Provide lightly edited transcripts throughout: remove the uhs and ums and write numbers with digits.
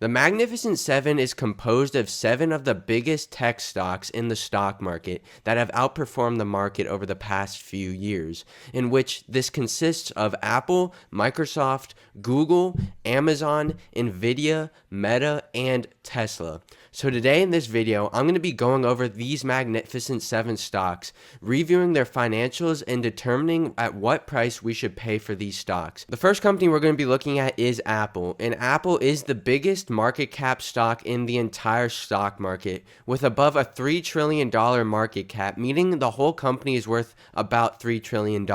The Magnificent Seven is composed of seven of the biggest tech stocks in the stock market that have outperformed the market over the past few years, in which this consists of Apple, Microsoft, Google, Amazon, Nvidia, Meta, and Tesla. So today in this video, I'm going to be going over these Magnificent Seven stocks, reviewing their financials, and determining at what price we should pay for these stocks. The first company we're going to be looking at is Apple, and Apple is the biggest market cap stock in the entire stock market, with above a $3 trillion market cap, meaning the whole company is worth about $3 trillion.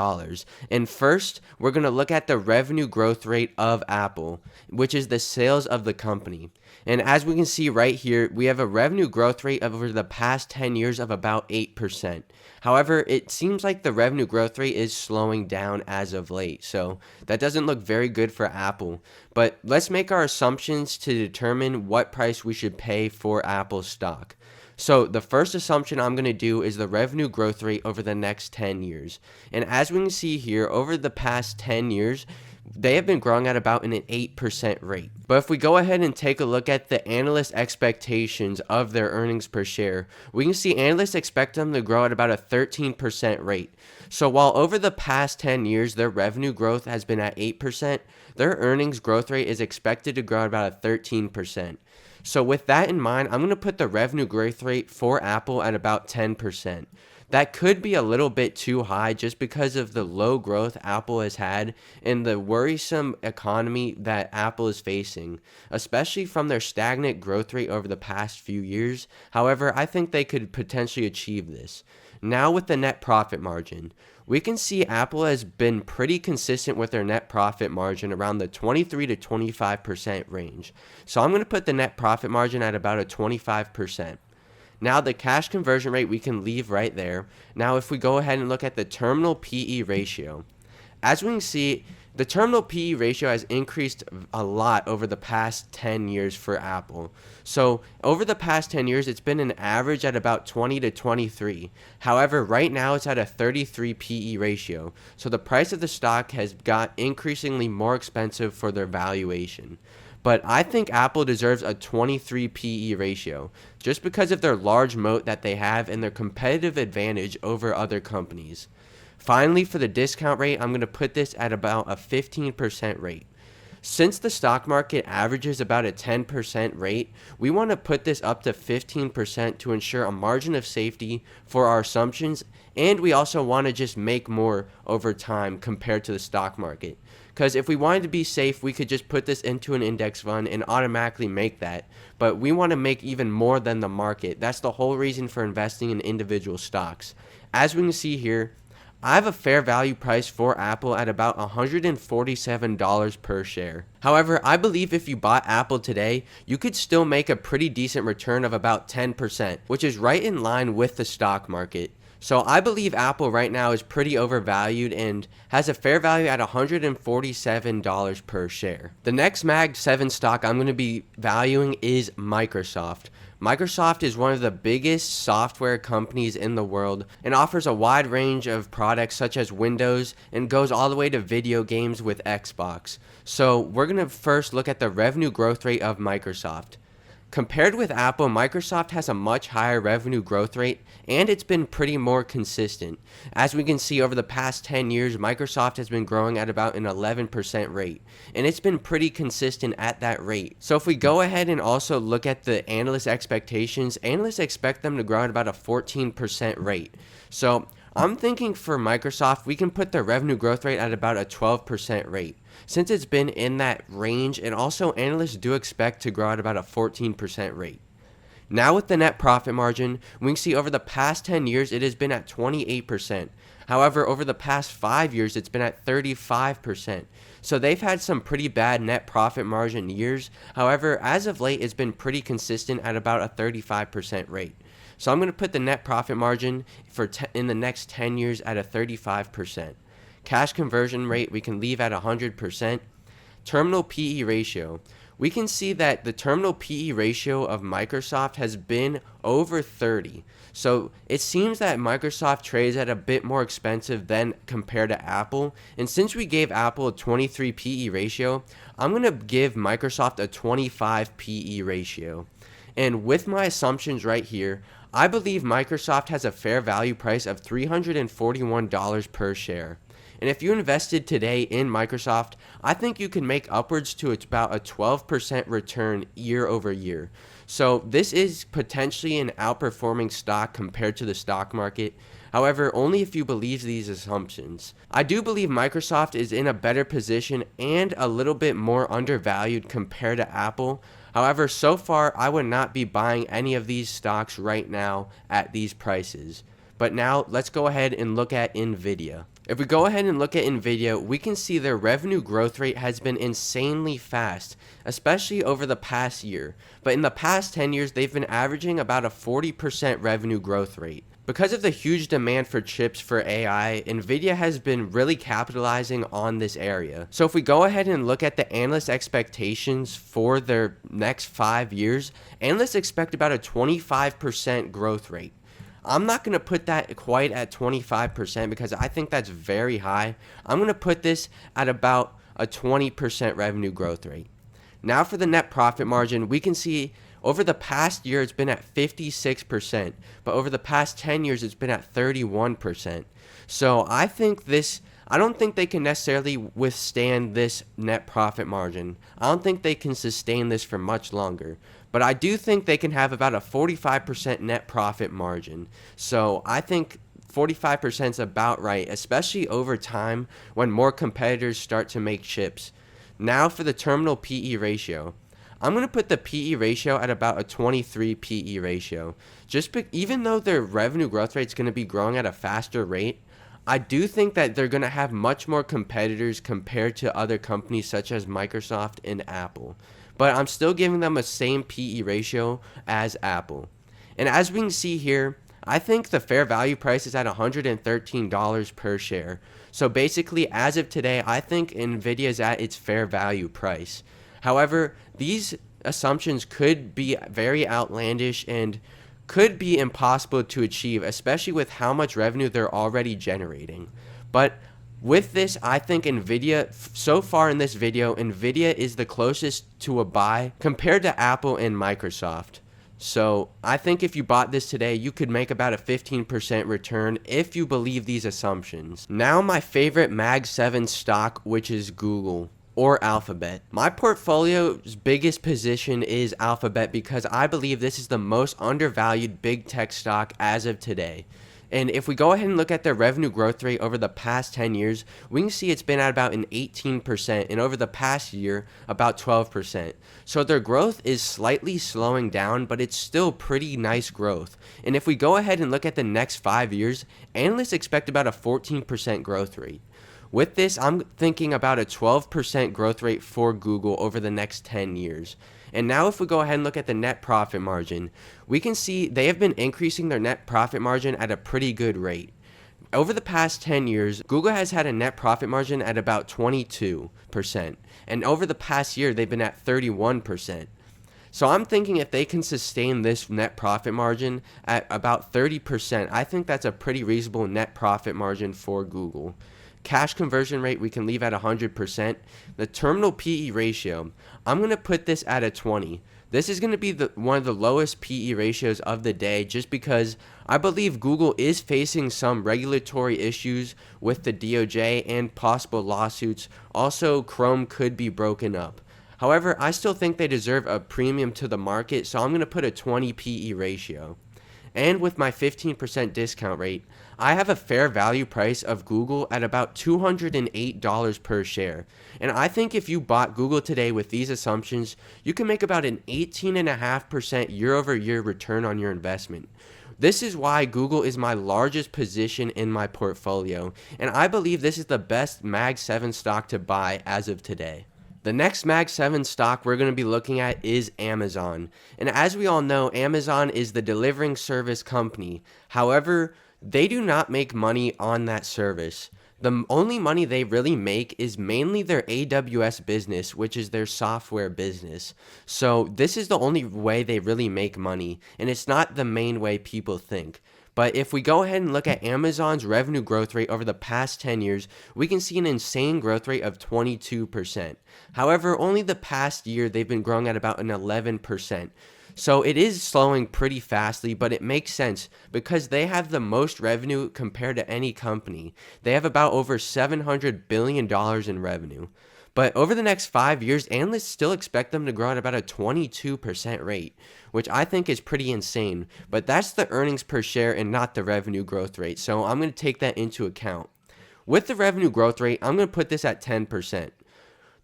And first, we're going to look at the revenue growth rate of Apple, which is the sales of the company. And as we can see right here, we have a revenue growth rate of over the past 10 years of about 8%. However, it seems like the revenue growth rate is slowing down as of late, so that doesn't look very good for Apple. But let's make our assumptions to determine what price we should pay for Apple stock. So the first assumption I'm going to do is the revenue growth rate over the next 10 years. And as we can see here, over the past 10 years, they have been growing at about an 8% rate. But if we go ahead and take a look at the analyst expectations of their earnings per share, we can see analysts expect them to grow at about a 13% rate. So while over the past 10 years, their revenue growth has been at 8%, their earnings growth rate is expected to grow at about a 13%. So with that in mind, I'm going to put the revenue growth rate for Apple at about 10%. That could be a little bit too high just because of the low growth Apple has had and the worrisome economy that Apple is facing, especially from their stagnant growth rate over the past few years. However, I think they could potentially achieve this. Now with the net profit margin, we can see Apple has been pretty consistent with their net profit margin around the 23 to 25% range. So I'm going to put the net profit margin at about a 25%. Now the cash conversion rate we can leave right there. Now if we go ahead and look at the terminal PE ratio, as we can see, the terminal PE ratio has increased a lot over the past 10 years for Apple. So over the past 10 years, it's been an average at about 20 to 23. However, right now it's at a 33 PE ratio. So the price of the stock has got increasingly more expensive for their valuation. But I think Apple deserves a 23 PE ratio just because of their large moat that they have and their competitive advantage over other companies. Finally, for the discount rate, I'm going to put this at about a 15% rate. Since the stock market averages about a 10% rate, we want to put this up to 15% to ensure a margin of safety for our assumptions, and we also want to just make more over time compared to the stock market. Because if we wanted to be safe, we could just put this into an index fund and automatically make that. But we want to make even more than the market. That's the whole reason for investing in individual stocks. As we can see here, I have a fair value price for Apple at about $147 per share. However, I believe if you bought Apple today, you could still make a pretty decent return of about 10%, which is right in line with the stock market. So I believe Apple right now is pretty overvalued and has a fair value at $147 per share. The next Mag 7 stock I'm going to be valuing is Microsoft. Microsoft is one of the biggest software companies in the world and offers a wide range of products such as Windows and goes all the way to video games with Xbox. So we're going to first look at the revenue growth rate of Microsoft. Compared with Apple, Microsoft has a much higher revenue growth rate, and it's been pretty more consistent. As we can see over the past 10 years, Microsoft has been growing at about an 11% rate, and it's been pretty consistent at that rate. So if we go ahead and also look at the analyst expectations, analysts expect them to grow at about a 14% rate. So I'm thinking for Microsoft, we can put the revenue growth rate at about a 12% rate. Since it's been in that range, and also analysts do expect to grow at about a 14% rate. Now with the net profit margin, we can see over the past 10 years it has been at 28%. However, over the past 5 years it's been at 35%. So they've had some pretty bad net profit margin years. However, as of late it's been pretty consistent at about a 35% rate. So I'm going to put the net profit margin in the next 10 years at a 35%. Cash conversion rate we can leave at 100%. Terminal PE ratio. we can see that the terminal PE ratio of Microsoft has been over 30. So it seems that Microsoft trades at a bit more expensive than compared to Apple. And since we gave Apple a 23 PE ratio, I'm going to give Microsoft a 25 PE ratio. And with my assumptions right here, I believe Microsoft has a fair value price of $341 per share. And if you invested today in Microsoft, I think you can make upwards to about a 12% return year over year. So this is potentially an outperforming stock compared to the stock market. However, only if you believe these assumptions. I do believe Microsoft is in a better position and a little bit more undervalued compared to Apple. However, so far, I would not be buying any of these stocks right now at these prices. But now let's go ahead and look at Nvidia. If we go ahead and look at Nvidia, we can see their revenue growth rate has been insanely fast, especially over the past year. But in the past 10 years, they've been averaging about a 40% revenue growth rate. Because of the huge demand for chips for AI, Nvidia has been really capitalizing on this area. So if we go ahead and look at the analyst expectations for their next 5 years, analysts expect about a 25% growth rate. I'm not going to put that quite at 25% because I think that's very high. I'm going to put this at about a 20% revenue growth rate. Now for the net profit margin, we can see over the past year it's been at 56%, but over the past 10 years it's been at 31%. So I don't think they can necessarily withstand this net profit margin. I don't think they can sustain this for much longer. But I do think they can have about a 45% net profit margin. So I think 45% is about right, especially over time when more competitors start to make chips. Now for the terminal PE ratio. I'm going to put the PE ratio at about a 23 PE ratio. Even though their revenue growth rate is going to be growing at a faster rate, I do think that they're going to have much more competitors compared to other companies such as Microsoft and Apple. But I'm still giving them a same PE ratio as Apple. And as we can see here, I think the fair value price is at $113 per share. So basically, as of today, I think Nvidia is at its fair value price. However, these assumptions could be very outlandish and could be impossible to achieve, especially with how much revenue they're already generating. But with this, I think Nvidia, so far in this video, Nvidia is the closest to a buy compared to Apple and Microsoft. So I think if you bought this today, you could make about a 15% return if you believe these assumptions. Now my favorite Mag 7 stock, which is Google or Alphabet. My portfolio's biggest position is Alphabet because I believe this is the most undervalued big tech stock as of today. And if we go ahead and look at their revenue growth rate over the past 10 years, we can see it's been at about an 18%, and over the past year, about 12%. So their growth is slightly slowing down, but it's still pretty nice growth. And if we go ahead and look at the next 5 years, analysts expect about a 14% growth rate. With this, I'm thinking about a 12% growth rate for Google over the next 10 years. And now if we go ahead and look at the net profit margin, we can see they have been increasing their net profit margin at a pretty good rate. Over the past 10 years, Google has had a net profit margin at about 22%. And over the past year, they've been at 31%. So I'm thinking if they can sustain this net profit margin at about 30%, I think that's a pretty reasonable net profit margin for Google. Cash conversion rate, we can leave at 100%. The terminal PE ratio, I'm going to put this at a 20. This is going to be one of the lowest PE ratios of the day just because I believe Google is facing some regulatory issues with the DOJ and possible lawsuits. Also, Chrome could be broken up. However, I still think they deserve a premium to the market, so I'm going to put a 20 PE ratio. And with my 15% discount rate, I have a fair value price of Google at about $208 per share. And I think if you bought Google today with these assumptions, you can make about an 18.5% year over year return on your investment. This is why Google is my largest position in my portfolio, and I believe this is the best Mag 7 stock to buy as of today. The next Mag 7 stock we're going to be looking at is Amazon. And as we all know, Amazon is the delivering service company. However, they do not make money on that service. The only money they really make is mainly their AWS business, which is their software business. So this is the only way they really make money, and it's not the main way people think. But if we go ahead and look at Amazon's revenue growth rate over the past 10 years, we can see an insane growth rate of 22%. However, only the past year they've been growing at about an 11%. So it is slowing pretty fastly, but it makes sense because they have the most revenue compared to any company. They have about over $700 billion in revenue. But over the next 5 years, analysts still expect them to grow at about a 22% rate, which I think is pretty insane. But that's the earnings per share and not the revenue growth rate. So I'm going to take that into account. With the revenue growth rate, I'm going to put this at 10%.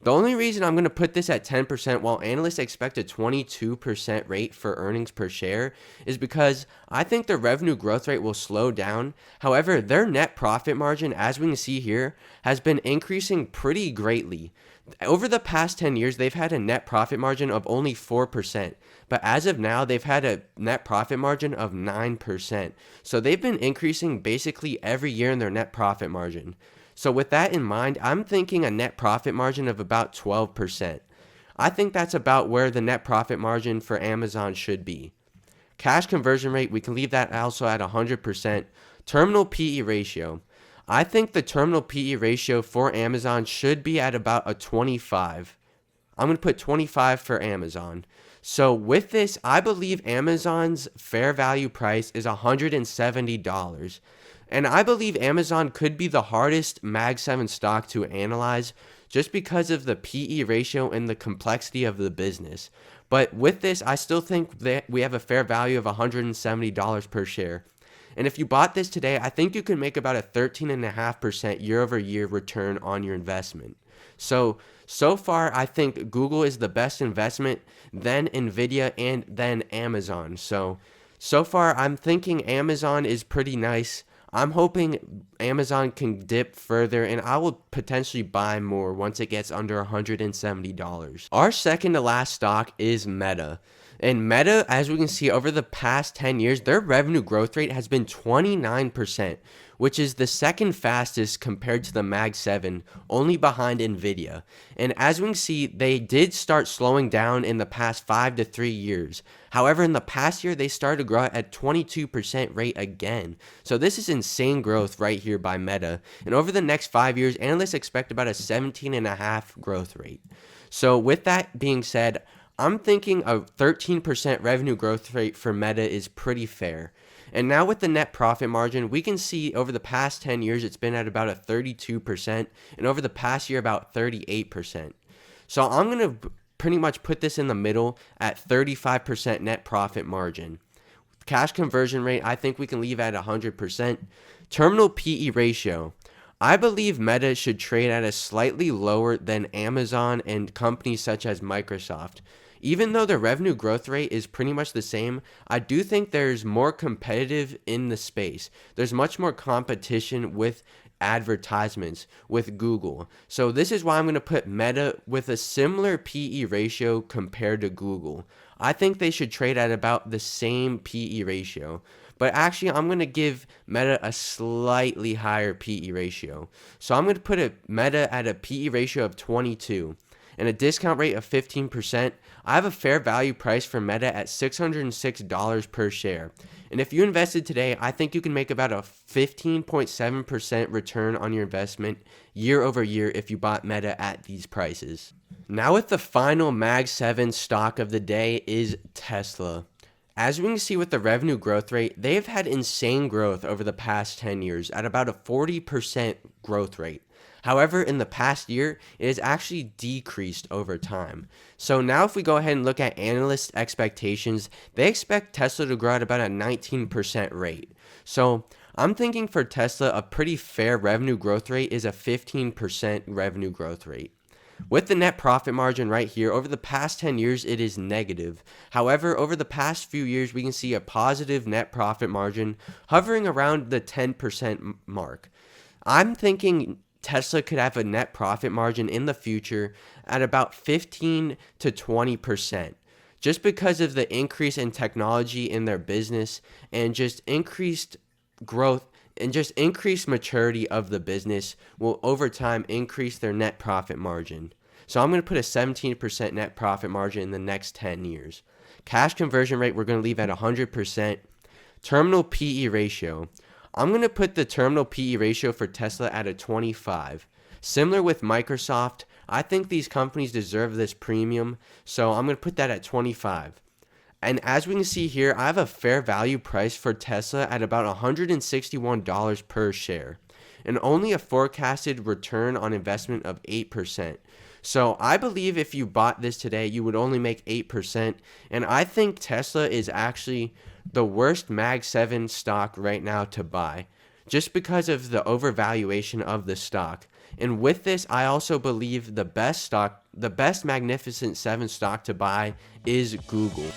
The only reason I'm going to put this at 10% while analysts expect a 22% rate for earnings per share is because I think the revenue growth rate will slow down. However, their net profit margin, as we can see here, has been increasing pretty greatly. Over the past 10 years, they've had a net profit margin of only 4%, but as of now, they've had a net profit margin of 9%. So they've been increasing basically every year in their net profit margin. So with that in mind, I'm thinking a net profit margin of about 12%. I think that's about where the net profit margin for Amazon should be. Cash conversion rate, we can leave that also at 100%. Terminal PE ratio. I think the terminal PE ratio for Amazon should be at about a 25. I'm going to put 25 for Amazon. So with this, I believe Amazon's fair value price is $170. And I believe Amazon could be the hardest Mag 7 stock to analyze just because of the PE ratio and the complexity of the business. But with this, I still think that we have a fair value of $170 per share. And if you bought this today, I think you could make about a 13.5% year over year return on your investment. So far, I think Google is the best investment, then Nvidia, and then Amazon. So far, I'm thinking Amazon is pretty nice. I'm hoping Amazon can dip further, and I will potentially buy more once it gets under $170. Our second to last stock is Meta. And Meta, as we can see over the past 10 years, their revenue growth rate has been 29%, which is the second fastest compared to the Mag 7, only behind Nvidia. And as we can see, they did start slowing down in the past 5 to 3 years. However, in the past year, they started to grow at 22% rate again. So this is insane growth right here by Meta. And over the next 5 years, analysts expect about a 17.5% growth rate. So with that being said, I'm thinking a 13% revenue growth rate for Meta is pretty fair. And now with the net profit margin, we can see over the past 10 years, it's been at about a 32%, and over the past year, about 38%. So I'm going to pretty much put this in the middle at 35% net profit margin. Cash conversion rate, I think we can leave at 100%. Terminal PE ratio. I believe Meta should trade at a slightly lower than Amazon and companies such as Microsoft. Even though the revenue growth rate is pretty much the same, I do think there's more competitive in the space. There's much more competition with advertisements with Google. So this is why I'm going to put Meta with a similar PE ratio compared to Google. I think they should trade at about the same PE ratio. But actually, I'm going to give Meta a slightly higher PE ratio. So I'm going to put a Meta at a PE ratio of 22 and a discount rate of 15%. I have a fair value price for Meta at $606 per share. And if you invested today, I think you can make about a 15.7% return on your investment year over year if you bought Meta at these prices. Now with the final Mag 7 stock of the day is Tesla. As we can see with the revenue growth rate, they have had insane growth over the past 10 years at about a 40% growth rate. However, in the past year, it has actually decreased over time. So now if we go ahead and look at analyst expectations, they expect Tesla to grow at about a 19% rate. So I'm thinking for Tesla, a pretty fair revenue growth rate is a 15% revenue growth rate. With the net profit margin right here, over the past 10 years, it is negative. However, over the past few years, we can see a positive net profit margin hovering around the 10% mark. I'm thinking Tesla could have a net profit margin in the future at about 15 to 20%, just because of the increase in technology in their business and just increased growth and just increased maturity of the business will over time increase their net profit margin. So I'm going to put a 17% net profit margin in the next 10 years. Cash conversion rate, we're going to leave at 100%. Terminal PE ratio, I'm going to put the terminal PE ratio for Tesla at a 25. Similar with Microsoft, I think these companies deserve this premium, so I'm going to put that at 25. And as we can see here, I have a fair value price for Tesla at about $161 per share, and only a forecasted return on investment of 8%. So I believe if you bought this today, you would only make 8%. And I think Tesla is actually the worst Mag 7 stock right now to buy, just because of the overvaluation of the stock. And with this, I also believe the best Magnificent 7 stock to buy is Google.